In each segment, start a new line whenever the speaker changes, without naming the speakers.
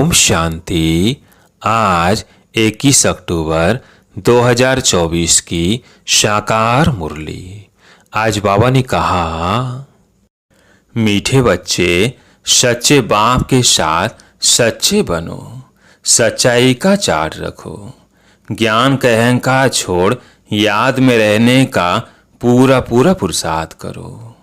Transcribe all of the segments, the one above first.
ओम शांति। आज 21 अक्टूबर 2024 की साकार मुरली। आज बाबा ने कहा, मीठे बच्चे सच्चे बाप के साथ सच्चे बनो, सच्चाई का चार्ट रखो, ज्ञान का अहंकार छोड़ याद में रहने का पूरा पुरुषार्थ करो।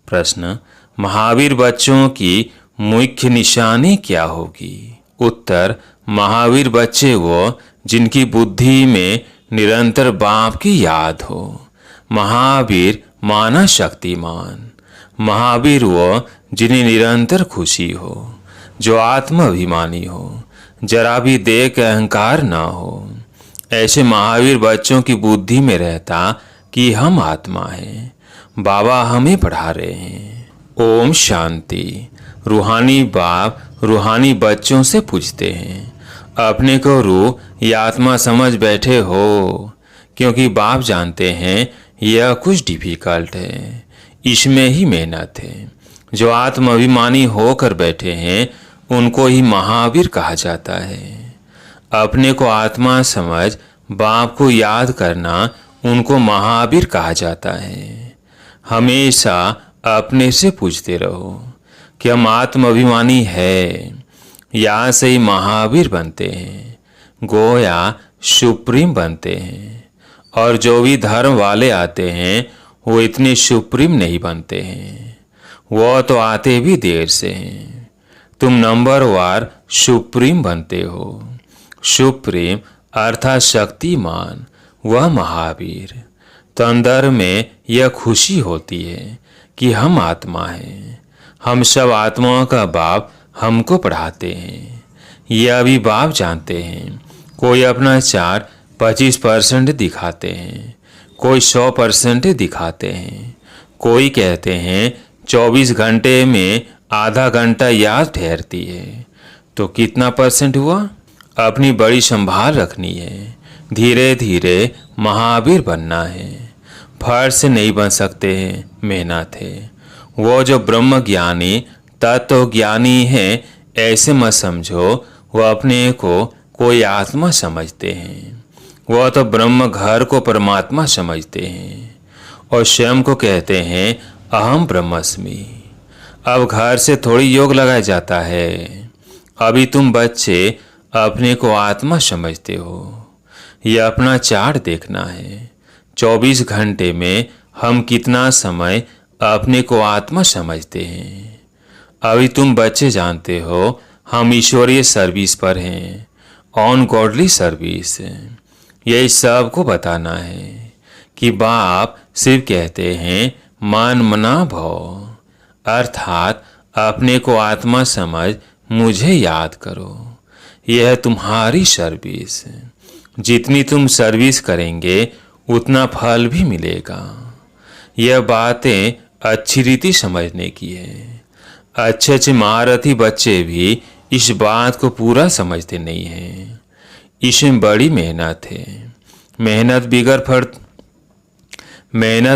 प्रश्न, महावीर बच्चों की मुख्य निशानी क्या होगी? उत्तर, महावीर बच्चे वो जिनकी बुद्धि में निरंतर बाप की याद हो। महावीर माना शक्तिमान। महावीर वो जिन्हें निरंतर खुशी हो, जो आत्म अभिमानी हो, जरा भी देह का अहंकार ना हो। ऐसे महावीर बच्चों की बुद्धि में रहता कि हम आत्मा हैं, बाबा हमें पढ़ा रहे हैं। ओम शांति। रूहानी बाप रूहानी बच्चों से पूछते हैं, अपने को रूह या आत्मा समझ बैठे हो? क्योंकि बाप जानते हैं यह कुछ डिफिकल्ट है, इसमें ही मेहनत है। जो आत्म अभिमानी होकर बैठे हैं उनको ही महावीर कहा जाता है। अपने को आत्मा समझ बाप को याद करना उनको महावीर कहा जाता है। हमेशा अपने से पूछते रहो कि हम आत्म अभिमानी है, यहाँ से ही महावीर बनते हैं, गोया सुप्रीम बनते हैं। और जो भी धर्म वाले आते हैं वो इतने सुप्रीम नहीं बनते हैं, वो तो आते भी देर से हैं। तुम नंबर वार सुप्रीम बनते हो। सुप्रीम अर्थात शक्तिमान, वह महावीर। तो अंदर में यह खुशी होती है कि हम आत्मा हैं, हम सब आत्माओं का बाप हमको पढ़ाते हैं। यह भी बाप जानते हैं। कोई अपना 4-25% दिखाते हैं, कोई 100% दिखाते हैं, कोई कहते हैं 24 घंटे में आधा घंटा याद ठहरती है। तो कितना परसेंट हुआ? अपनी बड़ी संभाल रखनी है, धीरे धीरे महावीर बनना है। फर्ज से नहीं बन सकते हैं, मेहनत है। वो जो ब्रह्म ज्ञानी तत्व ज्ञानी है ऐसे मत समझो वो अपने को कोई आत्मा समझते हैं। वो तो ब्रह्म घर को परमात्मा समझते हैं और स्वयं को कहते हैं अहम ब्रह्मस्मि। अब घर से थोड़ी योग लगाया जाता है। अभी तुम बच्चे अपने को आत्मा समझते हो। यह अपना चार्ट देखना है। 24 घंटे में हम कितना समय अपने को आत्मा समझते हैं। अभी तुम बच्चे जानते हो हम ईश्वरीय सर्विस पर हैं, ऑन गॉडली सर्विस। यही सबको बताना है कि बाप सिर्फ कहते हैं मान मना भव, अर्थात अपने को आत्मा समझ मुझे याद करो। यह तुम्हारी सर्विस। जितनी तुम सर्विस करेंगे उतना फल भी मिलेगा। यह बातें अच्छी रीति समझने की है। अच्छे अच्छे महारथी बच्चे भी इस बात को पूरा समझते नहीं हैं। इसमें बड़ी मेहनत है। मेहनत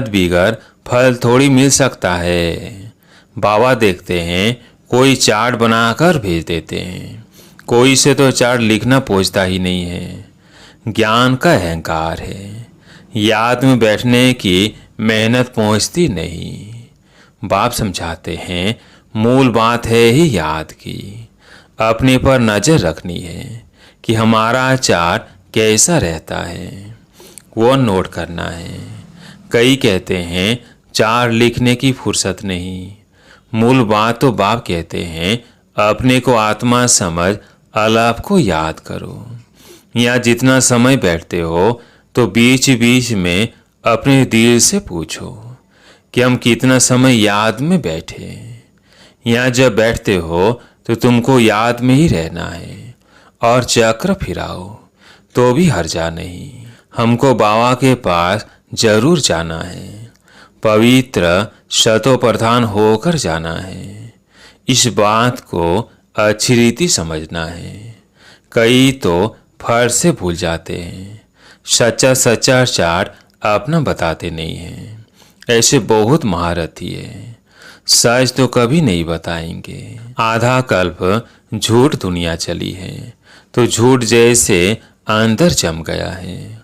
बिगर फल थोड़ी मिल सकता है। बाबा देखते हैं कोई चार्ट बनाकर भेज देते हैं, कोई से तो चार्ट लिखना पहुंचता ही नहीं है। ज्ञान का अहंकार है, याद में बैठने की मेहनत पहुंचती नहीं। बाप समझाते हैं मूल बात है ही याद की। अपने पर नजर रखनी है कि हमारा चार्ट कैसा रहता है, वो नोट करना है। कई कहते हैं चार्ट लिखने की फुर्सत नहीं। मूल बात तो बाप कहते हैं अपने को आत्मा समझ अलाप को याद करो। यहाँ जितना समय बैठते हो तो बीच बीच में अपने दिल से पूछो कि हम कितना समय याद में बैठे। यहाँ जब बैठते हो तो तुमको याद में ही रहना है और चक्र फिराओ तो भी हर्जा नहीं। हमको बाबा के पास जरूर जाना है, पवित्र शतो प्रधान होकर जाना है। इस बात को अच्छी रीति समझना है। कई तो फर्ज से भूल जाते हैं, सच्चा चार्ट अपना बताते नहीं हैं। ऐसे बहुत महारथी है। सच तो कभी नहीं बताएंगे। आधा कल्प झूठ दुनिया चली है तो झूठ जैसे अंदर जम गया है।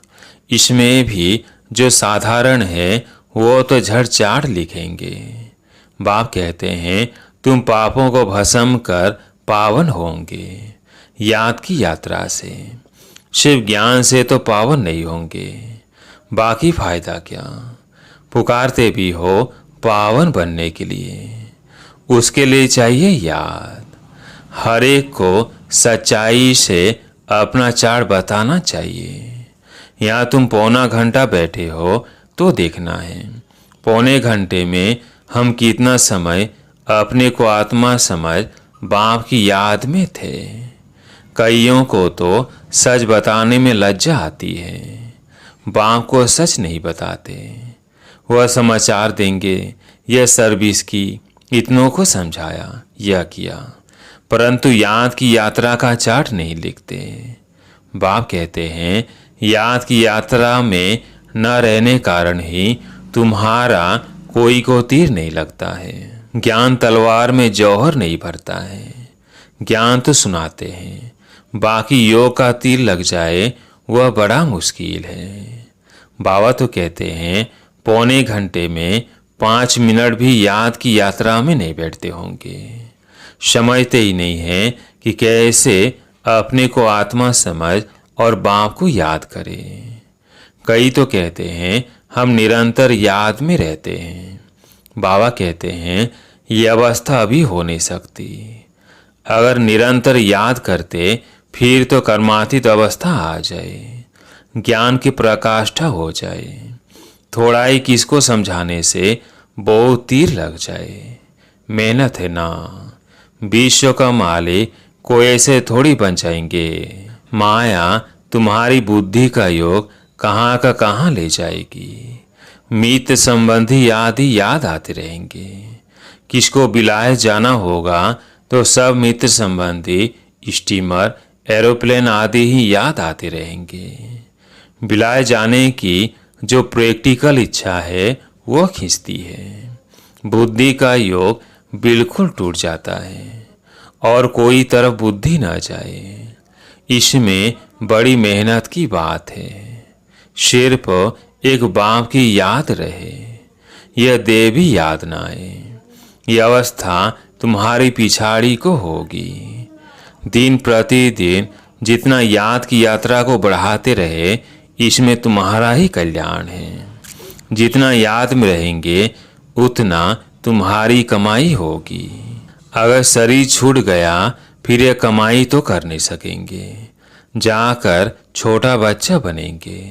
इसमें भी जो साधारण है वो तो झट चाट लिखेंगे। बाप कहते हैं तुम पापों को भस्म कर पावन होंगे याद की यात्रा से। शिव ज्ञान से तो पावन नहीं होंगे, बाकी फायदा क्या। पुकारते भी हो पावन बनने के लिए, उसके लिए चाहिए याद। हर एक को सच्चाई से अपना चार्ट बताना चाहिए। यहाँ तुम पौना घंटा बैठे हो तो देखना है पौने घंटे में हम कितना समय अपने को आत्मा समझ बाप की याद में थे। कईयों को तो सच बताने में लज्जा आती है, बाप को सच नहीं बताते। वह समाचार देंगे, यह सर्विस की, इतनों को समझाया, यह किया, परंतु याद की यात्रा का चार्ट नहीं लिखते। बाप कहते हैं याद की यात्रा में न रहने कारण ही तुम्हारा कोई को तीर नहीं लगता है। ज्ञान तलवार में जौहर नहीं भरता है। ज्ञान तो सुनाते हैं, बाकी योग का तीर लग जाए वह बड़ा मुश्किल है। बाबा तो कहते हैं पौने घंटे में 5 मिनट भी याद की यात्रा में नहीं बैठते होंगे। समझते ही नहीं है कि कैसे अपने को आत्मा समझ और बाप को याद करें। कई तो कहते हैं हम निरंतर याद में रहते हैं। बाबा कहते हैं ये अवस्था अभी हो नहीं सकती। अगर निरंतर याद करते फिर तो कर्मातीत अवस्था आ जाए, ज्ञान की प्रकाष्ठा हो जाए। थोड़ा ही किसको समझाने से बहुत तीर लग जाए। मेहनत है ना, विश्व का मालिक कोई ऐसे थोड़ी बन जाएंगे। माया तुम्हारी बुद्धि का योग कहाँ का कहाँ ले जाएगी। मित्र संबंधी याद आते रहेंगे। किसको बिलाए जाना होगा तो सब मित्र संबंधी स्टीमर, एरोप्लेन आदि ही याद आते रहेंगे। बिलाए जाने की जो प्रैक्टिकल इच्छा है वो खींचती है। बुद्धि का योग बिल्कुल टूट जाता है और कोई तरफ बुद्धि न जाए। इसमें बड़ी मेहनत की बात है। सिर्फ एक बाप की याद रहे, यह देह भी याद न आए। यह अवस्था तुम्हारी पिछाड़ी को होगी। दिन प्रतिदिन जितना याद की यात्रा को बढ़ाते रहे इसमें तुम्हारा ही कल्याण है। जितना याद में रहेंगे उतना तुम्हारी कमाई होगी। अगर शरीर छूट गया फिर यह कमाई तो कर नहीं सकेंगे। जाकर छोटा बच्चा बनेंगे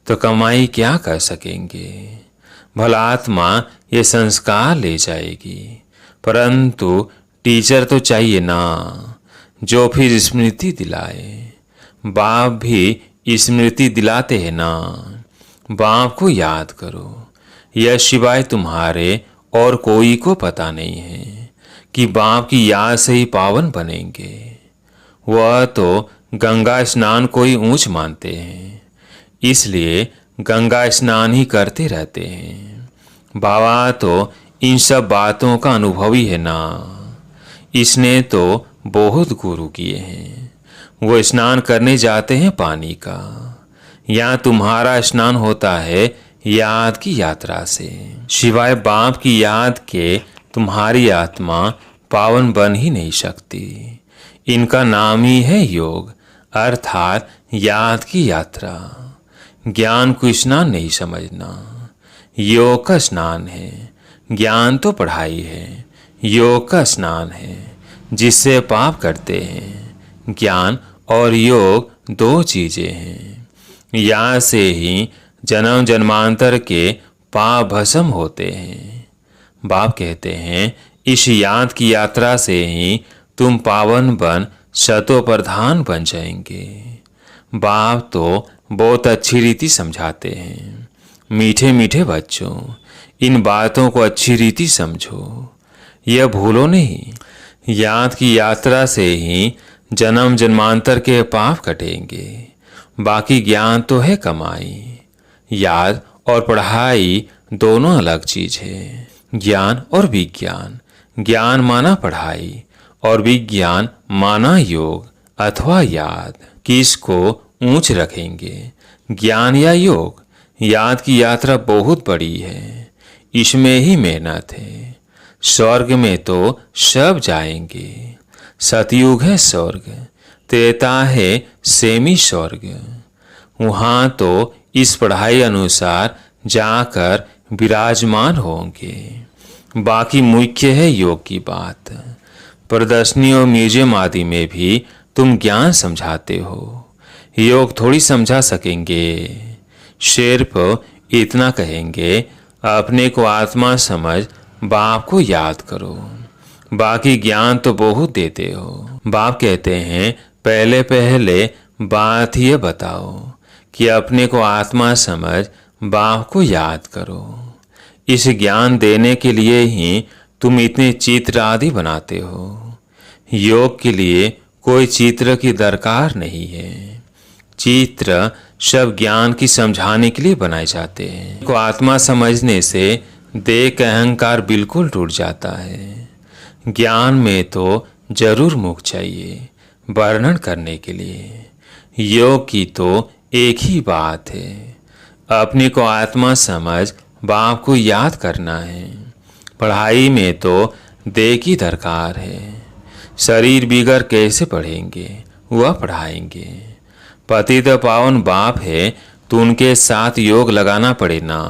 तो कमाई क्या कर सकेंगे। भला आत्मा ये संस्कार ले जाएगी, परंतु टीचर तो चाहिए ना जो फिर स्मृति दिलाए। बाप भी स्मृति दिलाते हैं ना। बाप को याद करो, यह सिवाय तुम्हारे और कोई को पता नहीं है कि बाप की याद से ही पावन बनेंगे। वह तो गंगा स्नान को ही ऊंच मानते हैं, इसलिए गंगा स्नान ही करते रहते हैं। बाबा तो इन सब बातों का अनुभवी है ना। इसने तो बहुत गुरु किए हैं। वो स्नान करने जाते हैं पानी का। यहाँ तुम्हारा स्नान होता है याद की यात्रा से। सिवाय बाप की याद के तुम्हारी आत्मा पावन बन ही नहीं सकती। इनका नाम ही है योग, अर्थात याद की यात्रा। ज्ञान को स्नान नहीं समझना, योग का स्नान है। ज्ञान तो पढ़ाई है, योग का स्नान है जिससे पाप करते हैं। ज्ञान और योग दो चीजें हैं। यहाँ से ही जन्म जन्मांतर के पाप भस्म होते हैं। बाप कहते हैं इस याद की यात्रा से ही तुम पावन बन शतो प्रधान बन जाएंगे। बाप तो बहुत अच्छी रीति समझाते हैं। मीठे मीठे बच्चों, इन बातों को अच्छी रीति समझो, यह भूलो नहीं। याद की यात्रा से ही जन्म जन्मांतर के पाप कटेंगे। बाकी ज्ञान तो है कमाई। याद और पढ़ाई दोनों अलग चीज है। ज्ञान और विज्ञान। ज्ञान माना पढ़ाई और विज्ञान माना योग अथवा याद। किसको ऊंच रखेंगे, ज्ञान या योग? याद की यात्रा बहुत बड़ी है, इसमें ही मेहनत है। स्वर्ग में तो सब जाएंगे। सतयुग है स्वर्ग, त्रेता है सेमी स्वर्ग। वहाँ तो इस पढ़ाई अनुसार जाकर विराजमान होंगे। बाकी मुख्य है योग की बात। प्रदर्शनी और म्यूजियम आदि में भी तुम ज्ञान समझाते हो, योग थोड़ी समझा सकेंगे। सिर्फ इतना कहेंगे, अपने को आत्मा समझ बाप को याद करो। बाकी ज्ञान तो बहुत देते हो। बाप कहते हैं, पहले पहले बात ये बताओ कि अपने को आत्मा समझ बाप को याद करो। इस ज्ञान देने के लिए ही तुम इतने चित्र आदि बनाते हो। योग के लिए कोई चित्र की दरकार नहीं है। चित्र सब ज्ञान की समझाने के लिए बनाए जाते हैं। को आत्मा समझने से देह का अहंकार बिल्कुल टूट जाता है। ज्ञान में तो जरूर मुख चाहिए वर्णन करने के लिए। योग की तो एक ही बात है, अपने को आत्मा समझ बाप को याद करना है। पढ़ाई में तो देह की दरकार है। शरीर बिगड़ कैसे पढ़ेंगे, वह पढ़ाएंगे। पतित पावन बाप है तो उनके साथ योग लगाना पड़े ना,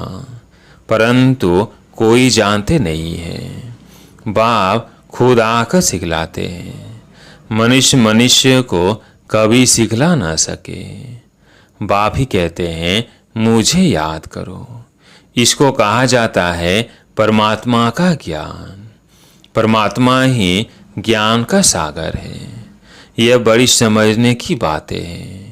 परंतु कोई जानते नहीं है। बाप खुद आकर सिखलाते हैं। मनुष्य को कभी सिखला ना सके। बाप ही कहते हैं, मुझे याद करो। इसको कहा जाता है परमात्मा का ज्ञान। परमात्मा ही ज्ञान का सागर है। यह बड़ी समझने की बातें हैं।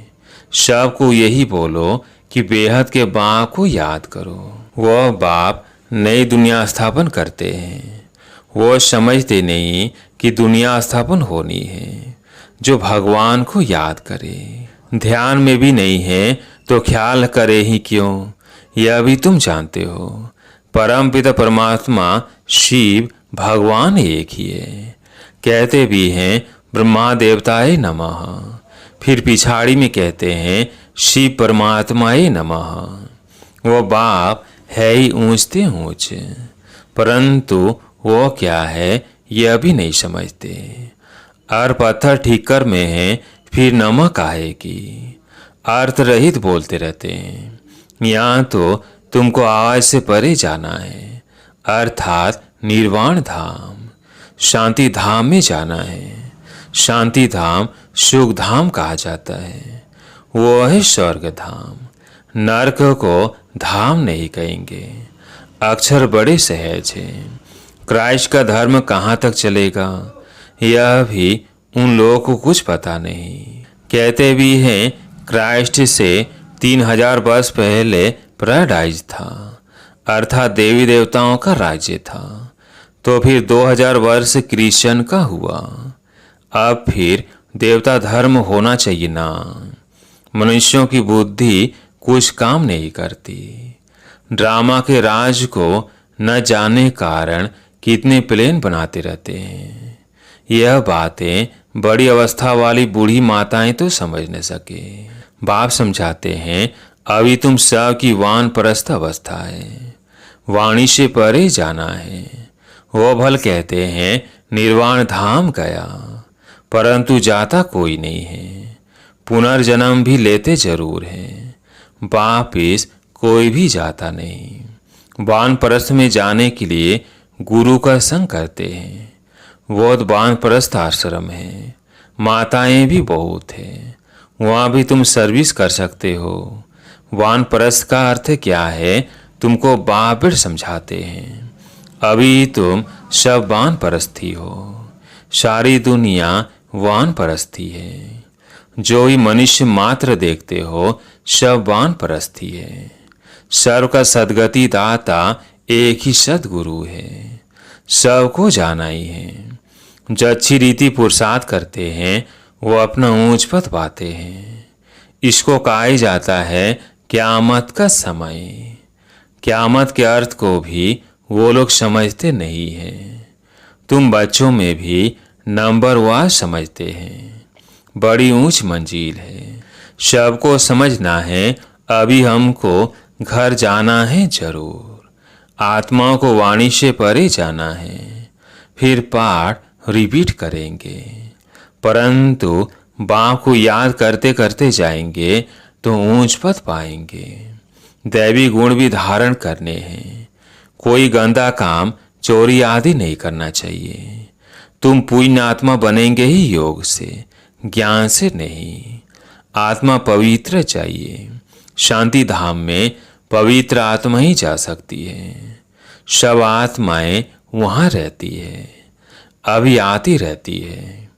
सबको यही बोलो कि बेहद के बाप को याद करो। वह बाप नई दुनिया स्थापन करते हैं। वो समझते नहीं कि दुनिया स्थापन होनी है। जो भगवान को याद करे, ध्यान में भी नहीं है तो ख्याल करे ही क्यों, यह भी तुम जानते हो। परम पिता परमात्मा शिव भगवान एक ही है। कहते भी हैं ब्रह्मा देवताए नमः, फिर पिछाड़ी में कहते हैं शिव परमात्माए नमः। वो बाप है ही ऊंचते ऊंच, परंतु वो क्या है यह भी नहीं समझते। और पत्थर ठीकर में है, फिर नमक काहे की। अर्थ रहित बोलते रहते हैं। यहाँ तो तुमको आवाज से परे जाना है, अर्थात निर्वाण धाम, शांति धाम में जाना है। शांति धाम सुख धाम कहा जाता है। वो है स्वर्ग धाम। नरक को धाम नहीं कहेंगे। अक्षर बड़े सहज हैं। क्राइस्ट का धर्म कहाँ तक चलेगा, यह भी उन लोगों को कुछ पता नहीं। कहते भी हैं क्राइस्ट से 3000 वर्ष पहले पैराडाइज था, अर्थात देवी देवताओं का राज्य था। तो फिर 2000 वर्ष क्रिश्चियन का हुआ। अब फिर देवता धर्म होना चाहिए ना। मनुष्यों की बुद्धि कुछ काम नहीं करती। ड्रामा के राज को न जाने कारण कितने प्लेन बनाते रहते हैं। यह बातें बड़ी अवस्था वाली बूढ़ी माताएं तो समझ न सके। बाप समझाते हैं, अभी तुम सब की वानप्रस्थ अवस्था है, वाणी से परे जाना है। वो भल कहते हैं निर्वाण धाम गया, परंतु जाता कोई नहीं है। पुनर्जन्म भी लेते जरूर हैं, वापिस कोई भी जाता नहीं। वानप्रस्थ में जाने के लिए गुरु का संग करते हैं। वो वानप्रस्थ आश्रम है, माताएं भी बहुत हैं, वहाँ भी तुम सर्विस कर सकते हो। वानप्रस्थ का अर्थ क्या है तुमको बाबेड़ समझाते हैं। अभी तुम सब वानप्रस्थी हो, सारी दुनिया वानप्रस्थी है। जो ही मनुष्य मात्र देखते हो सब वानप्रस्थी है। सर्व का सदगति दाता एक ही सदगुरु है, सबको जाना ही है। जो अच्छी रीति पुरुषार्थ करते हैं वो अपना ऊंच पद पाते हैं। इसको कहा जाता है क्यामत का समय। क्यामत के अर्थ को भी वो लोग समझते नहीं हैं। तुम बच्चों में भी नंबर वाइज समझते हैं। बड़ी ऊंच मंजिल है, सबको समझना है। अभी हमको घर जाना है जरूर। आत्माओं को वाणी से परे जाना है, फिर पाठ रिपीट करेंगे। परंतु बाप को याद करते करते जाएंगे तो ऊंच पद पाएंगे। दैवी गुण भी धारण करने हैं। कोई गंदा काम, चोरी आदि नहीं करना चाहिए। तुम पुण्य आत्मा बनेंगे ही योग से, ज्ञान से नहीं। आत्मा पवित्र चाहिए। शांति धाम में पवित्र आत्मा ही जा सकती है। सब आत्माएं वहाँ रहती है, अभी आती रहती है।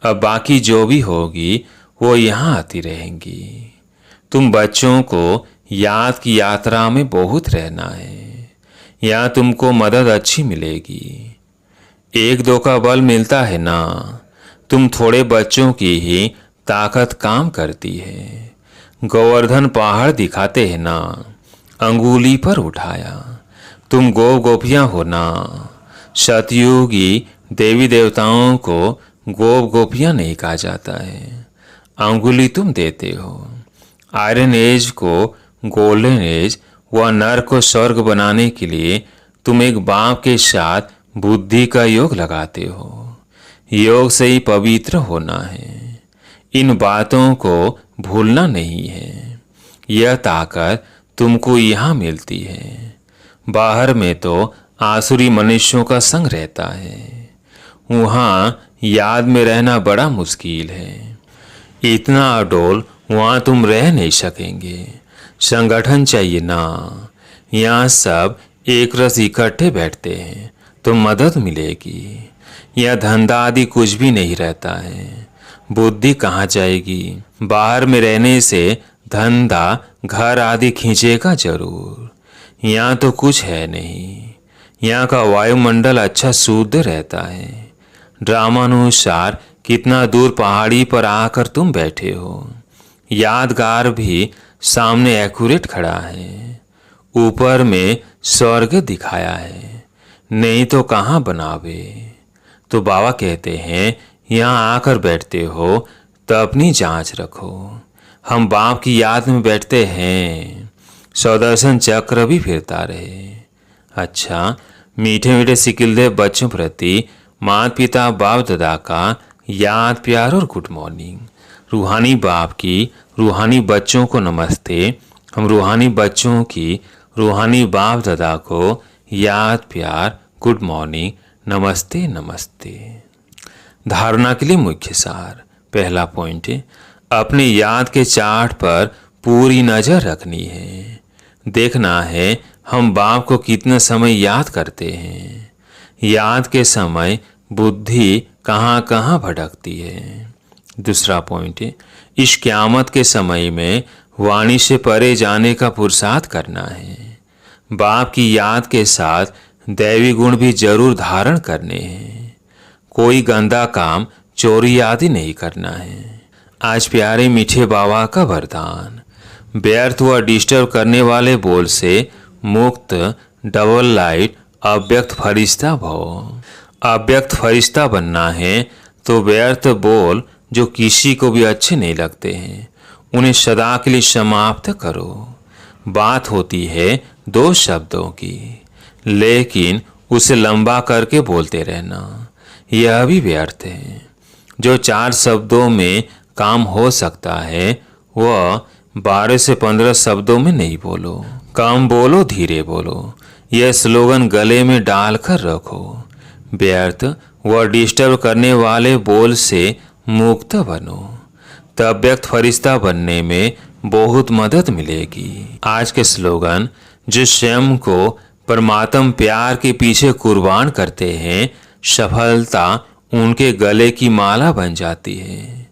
अब बाकी जो भी होगी वो यहाँ आती रहेंगी। तुम बच्चों को याद की यात्रा में बहुत रहना है। यहाँ तुमको मदद अच्छी मिलेगी। एक दो का बल मिलता है ना। तुम थोड़े बच्चों की ही ताकत काम करती है। गोवर्धन पहाड़ दिखाते हैं ना, अंगुली पर उठाया। तुम गोपियां हो ना। सतयुगी देवी देवताओं को गोपियां नहीं कहा जाता है। अंगुली तुम देते हो। आयरन एज को गोल्डन एज व नर को स्वर्ग बनाने के लिए तुम एक बाप के साथ बुद्धि का योग लगाते हो। योग से ही पवित्र होना है। इन बातों को भूलना नहीं है। यह ताकत तुमको यहाँ मिलती है। बाहर में तो आसुरी मनुष्यों का संग रहता है। वहाँ याद में रहना बड़ा मुश्किल है। इतना अडोल वहाँ तुम रह नहीं सकेंगे। संगठन चाहिए ना। यहाँ सब एक रस इकट्ठे बैठते हैं तो मदद मिलेगी। यह धंधा आदि कुछ भी नहीं रहता है। बुद्धि कहाँ जाएगी। बाहर में रहने से धंधा घर आदि खींचेगा जरूर। यहाँ तो कुछ है नहीं। यहाँ का वायुमंडल अच्छा शुद्ध रहता है। ड्रामानुसार कितना दूर पहाड़ी पर आकर तुम बैठे हो। यादगार भी सामने एक्यूरेट खड़ा है। ऊपर में स्वर्ग दिखाया है, नहीं तो कहाँ बनावे। तो बाबा कहते हैं यहाँ आकर बैठते हो तो अपनी जांच रखो। हम बाप की याद में बैठते हैं, सौदर्शन चक्र भी फिरता रहे। अच्छा, मीठे मीठे सिकिलदे बच्चों प्रति माता पिता बाप दादा का याद प्यार और गुड मॉर्निंग। रूहानी बाप की रूहानी बच्चों को नमस्ते। हम रूहानी बच्चों की रूहानी बाप दादा को याद प्यार गुड मॉर्निंग नमस्ते नमस्ते। धारणा के लिए मुख्य सार। पहला पॉइंट है, अपने याद के चार्ट पर पूरी नजर रखनी है। देखना है हम बाप को कितना समय याद करते हैं। याद के समय बुद्धि कहाँ कहाँ भटकती है। दूसरा पॉइंट है, इस क़यामत के समय में वाणी से परे जाने का पुरुषार्थ करना है। बाप की याद के साथ दैवी गुण भी जरूर धारण करने हैं। कोई गंदा काम, चोरी आदि नहीं करना है। आज प्यारे मीठे बाबा का वरदान, व्यर्थ व डिस्टर्ब करने वाले बोल से मुक्त डबल लाइट अव्यक्त फरिश्ता भव। अव्यक्त फरिश्ता बनना है तो व्यर्थ बोल जो किसी को भी अच्छे नहीं लगते हैं उन्हें सदा के लिए समाप्त करो। बात होती है दो शब्दों की, लेकिन उसे लंबा करके बोलते रहना यह भी व्यर्थ है। जो 4 शब्दों में काम हो सकता है वह 12 से 15 शब्दों में नहीं बोलो। कम बोलो, धीरे बोलो। यह स्लोगन गले में डालकर रखो। व्यर्थ व डिस्टर्ब करने वाले बोल से मुक्त बनो, तब व्यक्त फरिश्ता बनने में बहुत मदद मिलेगी। आज के स्लोगन, जो स्वयं को परमात्म प्यार के पीछे कुर्बान करते हैं, सफलता उनके गले की माला बन जाती है।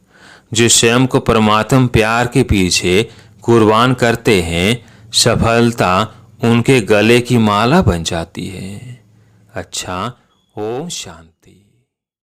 जो स्वयं को परमात्म प्यार के पीछे कुर्बान करते हैं, सफलता उनके गले की माला बन जाती है। अच्छा, ओम शांति।